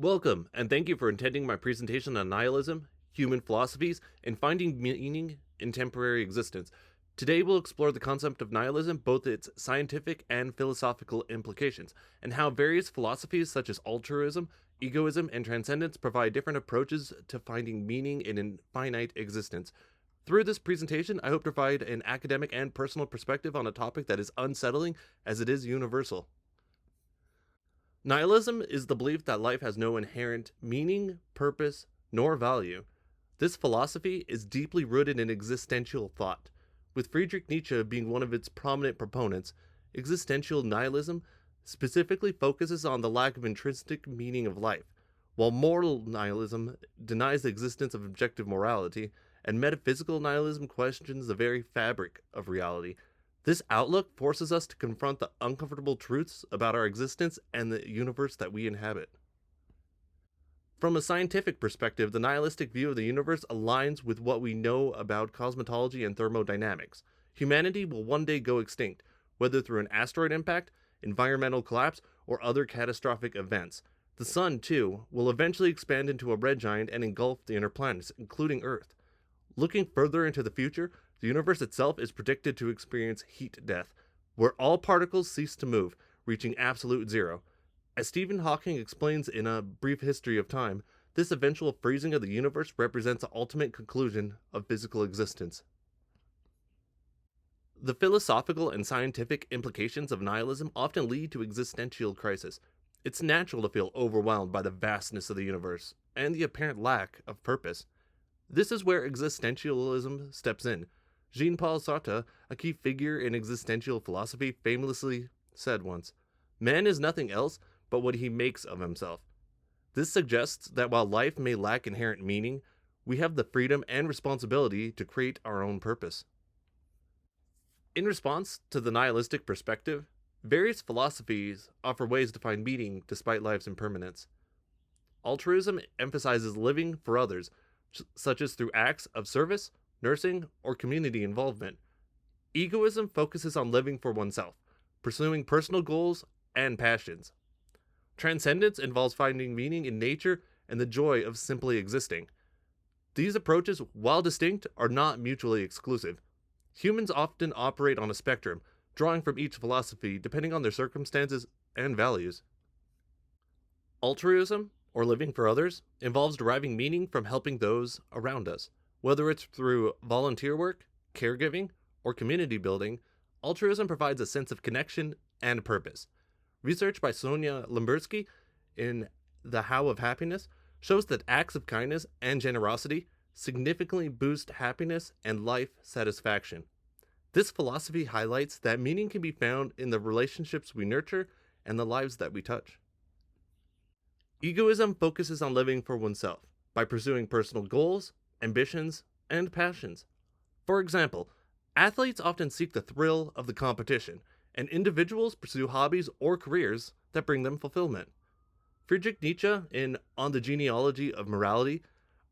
Welcome, and thank you for attending my presentation on nihilism, human philosophies, and finding meaning in temporary existence. Today we'll explore the concept of nihilism, both its scientific and philosophical implications, and how various philosophies such as altruism, egoism, and transcendence provide different approaches to finding meaning in an finite existence. Through this presentation, I hope to provide an academic and personal perspective on a topic that is unsettling as it is universal. Nihilism is the belief that life has no inherent meaning, purpose, nor value. This philosophy is deeply rooted in existential thought, with Friedrich Nietzsche being one of its prominent proponents. Existential nihilism specifically focuses on the lack of intrinsic meaning of life, while moral nihilism denies the existence of objective morality, and metaphysical nihilism questions the very fabric of reality. This outlook forces us to confront the uncomfortable truths about our existence and the universe that we inhabit. From a scientific perspective, the nihilistic view of the universe aligns with what we know about cosmology and thermodynamics. Humanity will one day go extinct, whether through an asteroid impact, environmental collapse, or other catastrophic events. The Sun, too, will eventually expand into a red giant and engulf the inner planets, including Earth. Looking further into the future, the universe itself is predicted to experience heat death, where all particles cease to move, reaching absolute zero. As Stephen Hawking explains in A Brief History of Time, this eventual freezing of the universe represents the ultimate conclusion of physical existence. The philosophical and scientific implications of nihilism often lead to existential crisis. It's natural to feel overwhelmed by the vastness of the universe and the apparent lack of purpose. This is where existentialism steps in. Jean-Paul Sartre, a key figure in existential philosophy, famously said once, "Man is nothing else but what he makes of himself." This suggests that while life may lack inherent meaning, we have the freedom and responsibility to create our own purpose. In response to the nihilistic perspective, various philosophies offer ways to find meaning despite life's impermanence. Altruism emphasizes living for others, such as through acts of service, nursing, or community involvement. Egoism focuses on living for oneself, pursuing personal goals and passions. Transcendence involves finding meaning in nature and the joy of simply existing. These approaches, while distinct, are not mutually exclusive. Humans often operate on a spectrum, drawing from each philosophy depending on their circumstances and values. Altruism, or living for others, involves deriving meaning from helping those around us. Whether it's through volunteer work, caregiving, or community building, altruism provides a sense of connection and purpose. Research by Sonia Limbersky in The How of Happiness shows that acts of kindness and generosity significantly boost happiness and life satisfaction. This philosophy highlights that meaning can be found in the relationships we nurture and the lives that we touch. Egoism focuses on living for oneself by pursuing personal goals, ambitions, and passions. For example, athletes often seek the thrill of the competition, and individuals pursue hobbies or careers that bring them fulfillment. Friedrich Nietzsche, in On the Genealogy of Morality,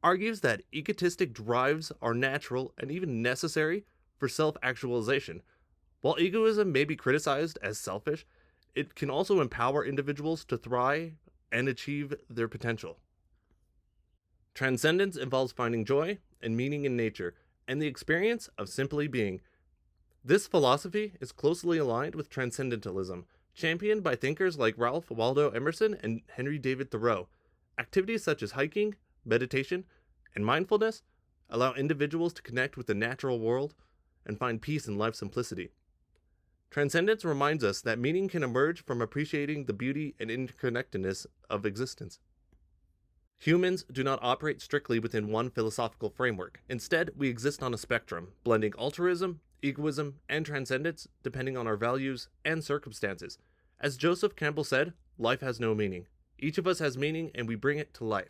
argues that egotistic drives are natural and even necessary for self-actualization. While egoism may be criticized as selfish, it can also empower individuals to thrive and achieve their potential. Transcendence involves finding joy and meaning in nature and the experience of simply being. This philosophy is closely aligned with transcendentalism, championed by thinkers like Ralph Waldo Emerson and Henry David Thoreau. Activities such as hiking, meditation, and mindfulness allow individuals to connect with the natural world and find peace in life's simplicity. Transcendence reminds us that meaning can emerge from appreciating the beauty and interconnectedness of existence. Humans do not operate strictly within one philosophical framework. Instead, we exist on a spectrum, blending altruism, egoism, and transcendence depending on our values and circumstances. As Joseph Campbell said, life has no meaning. Each of us has meaning and we bring it to life.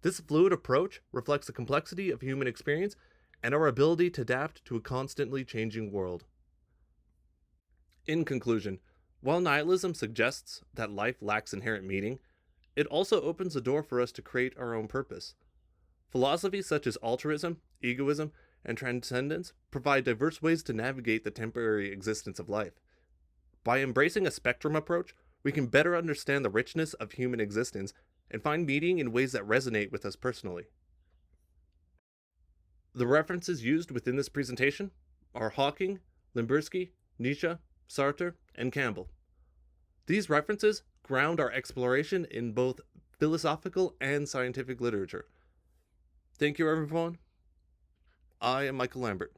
This fluid approach reflects the complexity of human experience and our ability to adapt to a constantly changing world. In conclusion, while nihilism suggests that life lacks inherent meaning, it also opens the door for us to create our own purpose. Philosophies such as altruism, egoism, and transcendence provide diverse ways to navigate the temporary existence of life. By embracing a spectrum approach, we can better understand the richness of human existence and find meaning in ways that resonate with us personally. The references used within this presentation are Hawking, Limbersky, Nietzsche, Sartre, and Campbell. These references ground our exploration in both philosophical and scientific literature. Thank you, everyone. I am Michael Lambert.